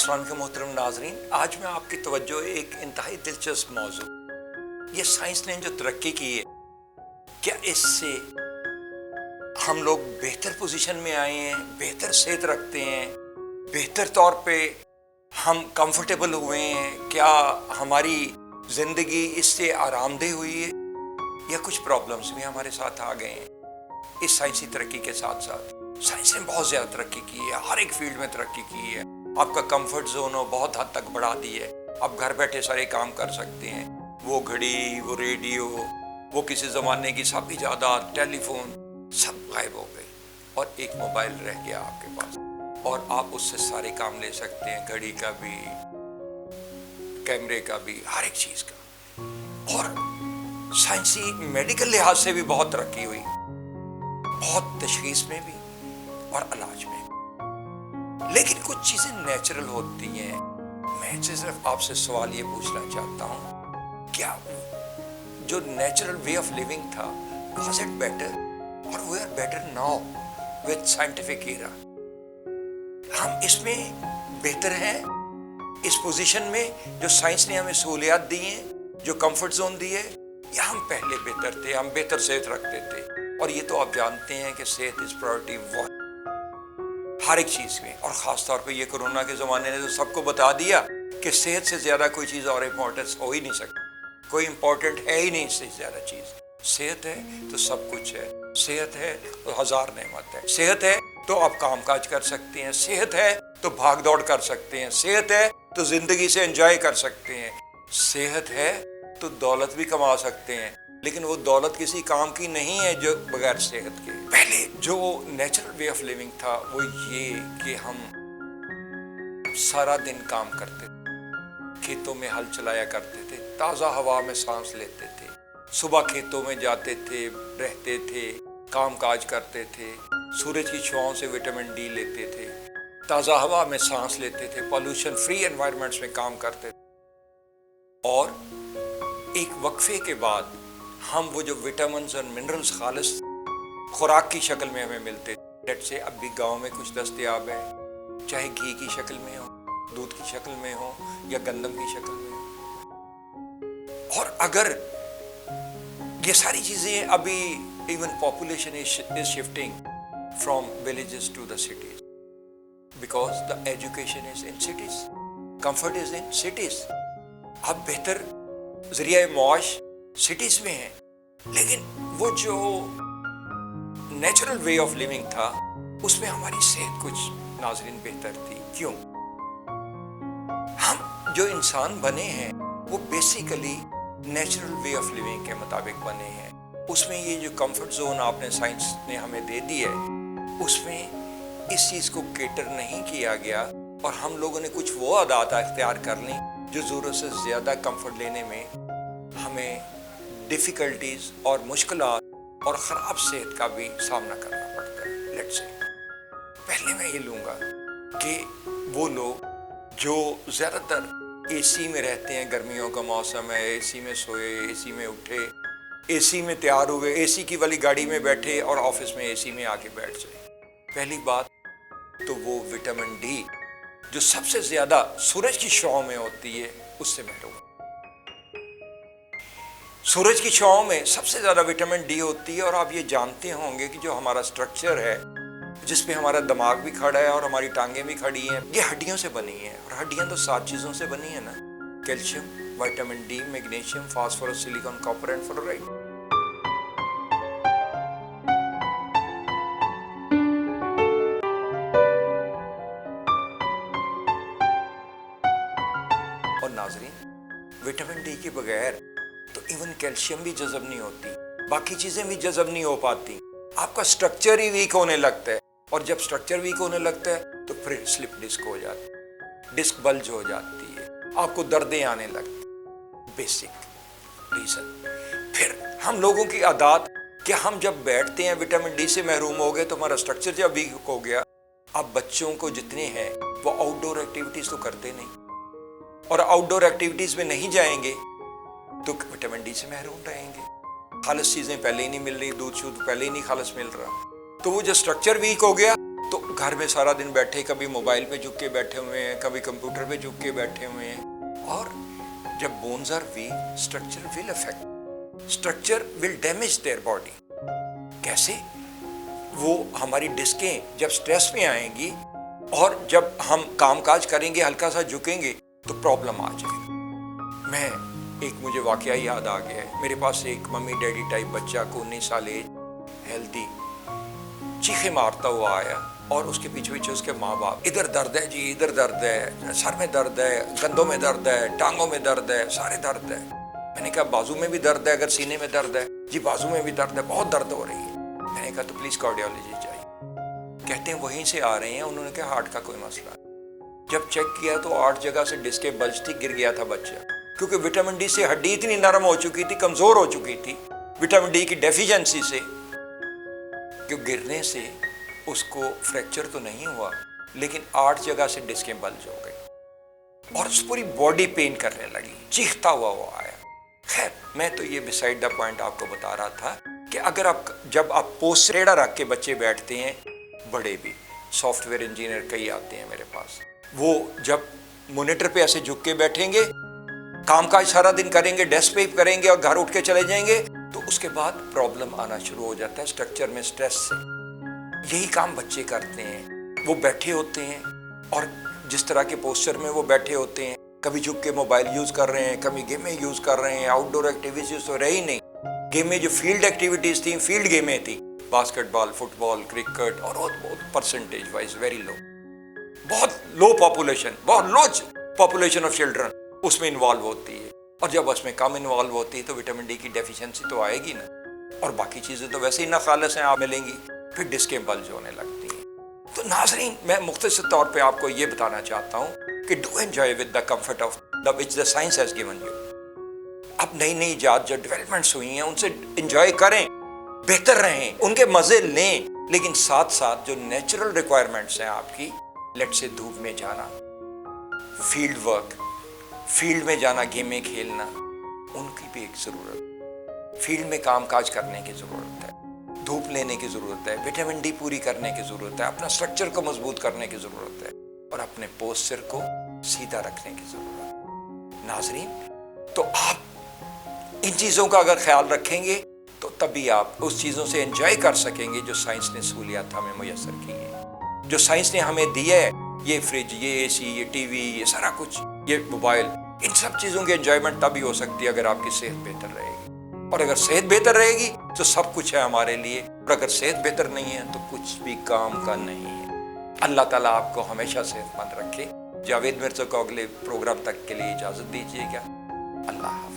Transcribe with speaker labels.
Speaker 1: अस्सलाम वालेकुम मोहतरम नाज़रीन, आज मैं आपकी तवज्जो एक इंतहाई दिलचस्प मौजू, ये साइंस ने जो तरक्की की है, क्या इससे हम लोग बेहतर पोजीशन में आए हैं, बेहतर सेहत रखते हैं, बेहतर तौर पे हम कंफर्टेबल हुए हैं, क्या हमारी ज़िंदगी इससे आरामदेह हुई है, या कुछ प्रॉब्लम्स भी हमारे साथ आ गए हैं। इस साइंसी तरक्की के साथ साथ साइंस ने बहुत ज़्यादा तरक्की की है, हर एक फील्ड में तरक्की की है। आपका कंफर्ट जोन हो बहुत हद तक बढ़ा दी है, आप घर बैठे सारे काम कर सकते हैं। वो घड़ी, वो रेडियो, वो किसी ज़माने की सब इजादात, टेलीफोन सब गायब हो गई और एक मोबाइल रह गया आपके पास, और आप उससे सारे काम ले सकते हैं, घड़ी का भी, कैमरे का भी, हर एक चीज़ का। और साइंसी मेडिकल लिहाज से भी बहुत तरक्की हुई, बहुत तशखीस में भी और इलाज में। लेकिन कुछ चीजें नेचुरल होती हैं। मैं सिर्फ आपसे सवाल ये पूछना चाहता हूँ, क्या जो नेचुरल वे ऑफ लिविंग था, वाज इट बेटर और we are better now with scientific era? हम इसमें बेहतर हैं इस पोजीशन में जो साइंस ने हमें सहूलियात दी हैं, जो कंफर्ट जोन दी है, या हम पहले बेहतर थे, हम बेहतर सेहत रखते थे? और ये तो आप जानते हैं कि सेहत इज प्रायोरिटी वन हर एक चीज में, और खास तौर पे ये कोरोना के जमाने ने तो सबको बता दिया कि सेहत से ज्यादा कोई चीज और इम्पोर्टेंस हो ही नहीं सकती, कोई इम्पोर्टेंट है ही नहीं इससे ज्यादा चीज। सेहत है तो सब कुछ है, सेहत है तो हजार नेमत है, सेहत है तो आप काम काज कर सकते हैं, सेहत है तो भाग दौड़ कर सकते हैं, सेहत है तो जिंदगी से एंजॉय कर सकते हैं, सेहत है तो दौलत भी कमा सकते हैं। लेकिन वो दौलत किसी काम की नहीं है जो बगैर सेहत के। पहले जो नेचुरल वे ऑफ लिविंग था वो ये कि हम सारा दिन काम करते थे, खेतों में हल चलाया करते थे, ताज़ा हवा में सांस लेते थे, सुबह खेतों में जाते थे, रहते थे, काम काज करते थे, सूरज की छुआओं से विटामिन डी लेते थे, ताज़ा हवा में सांस लेते थे, पॉल्यूशन फ्री एनवायरनमेंट्स में काम करते थे। और एक वक्फे के बाद हम वो जो विटामिन्स और मिनरल्स खालिस खुराक की शक्ल में हमें मिलते, लेट से अब भी गांव में कुछ दस्तयाब है, चाहे घी की शक्ल में हो, दूध की शक्ल में हो, या गंदम की शक्ल में हो। और अगर ये सारी चीजें अभी, even population is shifting from villages to the cities, because the education is in cities, comfort is in cities. अब बेहतर जरिया मौश सिटीज में है, लेकिन वो जो नेचुरल वे ऑफ लिविंग था उसमें हमारी सेहत कुछ नाज़रीन बेहतर थी। क्यों? हम जो इंसान बने हैं वो basically natural way of living के मुताबिक बने हैं। उसमें ये जो कंफर्ट जोन आपने साइंस ने हमें दे दी है, उसमें इस चीज को केटर नहीं किया गया, और हम लोगों ने कुछ वो आदत इख्तियार कर ली जो जरूरत से ज्यादा कंफर्ट लेने में हमें डिफिकल्टीज और मुश्किलात और ख़राब सेहत का भी सामना करना पड़ता है। लेट्स से पहले मैं ये लूँगा कि वो लोग जो ज़्यादातर एसी में रहते हैं, गर्मियों का मौसम है, एसी में सोए, एसी में उठे, एसी में तैयार हुए, एसी की वाली गाड़ी में बैठे और ऑफिस में एसी में आके बैठ जाए। पहली बात तो वो विटामिन डी जो सबसे ज़्यादा सूरज की छांव में होती है उससे महरूम। सूरज की छांव में सबसे ज़्यादा विटामिन डी होती है, और आप ये जानते होंगे कि जो हमारा स्ट्रक्चर है जिसपे हमारा दिमाग भी खड़ा है और हमारी टांगें भी खड़ी हैं, ये हड्डियों से बनी हैं, और हड्डियां तो 7 चीज़ों से बनी है ना, calcium, vitamin D, magnesium, phosphorus, silicon, copper and fluoride. और नाजरीन, विटामिन डी के बगैर तो इवन कैल्शियम भी जज़ब नहीं होती, बाकी चीजें भी जज़ब नहीं हो पाती, आपका स्ट्रक्चर ही वीक होने लगता है, और जब स्ट्रक्चर वीक होने लगता है तो फिर स्लिप डिस्क हो जाती है, डिस्क बल्ज हो जाती है, आपको दर्दें आने लगती। Basic reason. फिर हम लोगों की आदत कि हम जब बैठते हैं विटामिन डी से महरूम हो गए तो हमारा स्ट्रक्चर जब वीक हो गया। अब बच्चों को जितने हैं वो आउटडोर एक्टिविटीज तो करते नहीं, और आउटडोर एक्टिविटीज में नहीं जाएंगे तो विटामिन डी से महरूम रहेंगे। खालिस चीजें पहले ही नहीं मिल रही, दूध शुद्ध पहले ही नहीं खालिस मिल रहा, तो वो जो स्ट्रक्चर वीक हो गया तो घर में सारा दिन बैठे, कभी मोबाइल पे झुक के बैठे हुए हैं, कभी कंप्यूटर पे झुक के बैठे हुए हैं। और जब bones are weak, structure will affect, structure will damage their body. कैसे? वो हमारी डिस्कें जब स्ट्रेस में आएंगी और जब हम कामकाज करेंगे, हल्का सा झुकेंगे तो प्रॉब्लम आ जाएगी। मुझे वाकया याद आ गया है। मेरे पास एक मम्मी डैडी टाइप बच्चा को 19 साल एज, हेल्दी, चीखे मारता हुआ आया और उसके पीछे पीछे उसके माँ बाप, इधर दर्द है जी, इधर दर्द है, सर में दर्द है, कंधों में दर्द है, टांगों में दर्द है, सारे दर्द है। मैंने कहा बाजू में भी दर्द है? अगर सीने में दर्द है, जी बाजू में भी दर्द है, बहुत दर्द हो रही है। मैंने कहा तो प्लीज कार्डियोलॉजी चाहिए। कहते हैं वहीं से आ रहे हैं। उन्होंने कहा हार्ट का कोई मसला। जब चेक किया तो 8 जगह से डिस्कें बल्ज थी, गिर गया था बच्चा, क्योंकि विटामिन डी से हड्डी इतनी नरम हो चुकी थी, कमजोर हो चुकी थी विटामिन डी की डेफिशिएंसी से, कि गिरने से उसको फ्रैक्चर तो नहीं हुआ, लेकिन 8 जगह से डिस्कें बल्ज हो गई और उस पूरी बॉडी पेन करने लगी, चीखता हुआ वो आया। खैर, मैं तो ये बिसाइड द पॉइंट आपको बता रहा था कि अगर जब आप पोस्ट रेडा रख के बच्चे बैठते हैं, बड़े भी सॉफ्टवेयर इंजीनियर कई आते हैं मेरे पास, वो जब मॉनिटर पे ऐसे झुक के बैठेंगे, कामकाज सारा दिन करेंगे, डेस्क पे करेंगे और घर उठ के चले जाएंगे, तो उसके बाद प्रॉब्लम आना शुरू हो जाता है स्ट्रक्चर में, स्ट्रेस से। यही काम बच्चे करते हैं। वो बैठे होते हैं और जिस तरह के पोस्चर में वो बैठे होते हैं, कभी झुक के मोबाइल यूज कर रहे हैं, कभी गेमें यूज कर रहे हैं, आउटडोर एक्टिविटीज तो रही नहीं। गेमें जो फील्ड एक्टिविटीज थी, फील्ड गेमें थी, बास्केटबॉल, फुटबॉल, क्रिकेट, और बहुत परसेंटेज वाइज वेरी लो, बहुत लो पॉपुलेशन, बहुत लो पॉपुलेशन ऑफ चिल्ड्रन उसमें इन्वॉल्व होती है। और जब उसमें कम इन्वॉल्व होती है तो विटामिन डी की डेफिशिएंसी तो आएगी ना, और बाकी चीजें तो वैसे ही ना खालस हैं, आप मिलेंगी, फिर डिस्कें बल्ज होने लगती हैं। तो नाज़रीन, मैं मुख्तसर तौर पे आपको ये बताना चाहता हूँ कि do enjoy with the comfort of the which the science has given you. अब नई नई इजाद जो डेवलपमेंट्स हुई हैं, उनसे एंजॉय करें, बेहतर रहें, उनके मजे लें, लेकिन साथ साथ जो नेचुरल रिक्वायरमेंट्स हैं आपकी, लेट से धूप में जाना, फील्ड वर्क, फील्ड में जाना, गेमें खेलना, उनकी भी एक जरूरत, फील्ड में काम काज करने की जरूरत है, धूप लेने की जरूरत है, विटामिन डी पूरी करने की जरूरत है, अपना स्ट्रक्चर को मजबूत करने की जरूरत है, और अपने पोस्चर को सीधा रखने की जरूरत है। नाजरीन, तो आप इन चीजों का अगर ख्याल रखेंगे तो तभी आप उस चीजों से एंजॉय कर सकेंगे जो साइंस ने सहूलियत हमें मुयस्सर की है, जो साइंस ने हमें दी है। ये फ्रिज, ये एसी, ये टीवी, ये सारा कुछ, ये मोबाइल, इन सब चीजों की एंजॉयमेंट तभी हो सकती है अगर आपकी सेहत बेहतर रहेगी। और अगर सेहत बेहतर रहेगी तो सब कुछ है हमारे लिए, और अगर सेहत बेहतर नहीं है तो कुछ भी काम का नहीं है। अल्लाह ताला आपको हमेशा सेहतमंद रखे। जावेद मिर्जा को अगले प्रोग्राम तक के लिए इजाजत दीजिएगा। अल्लाह।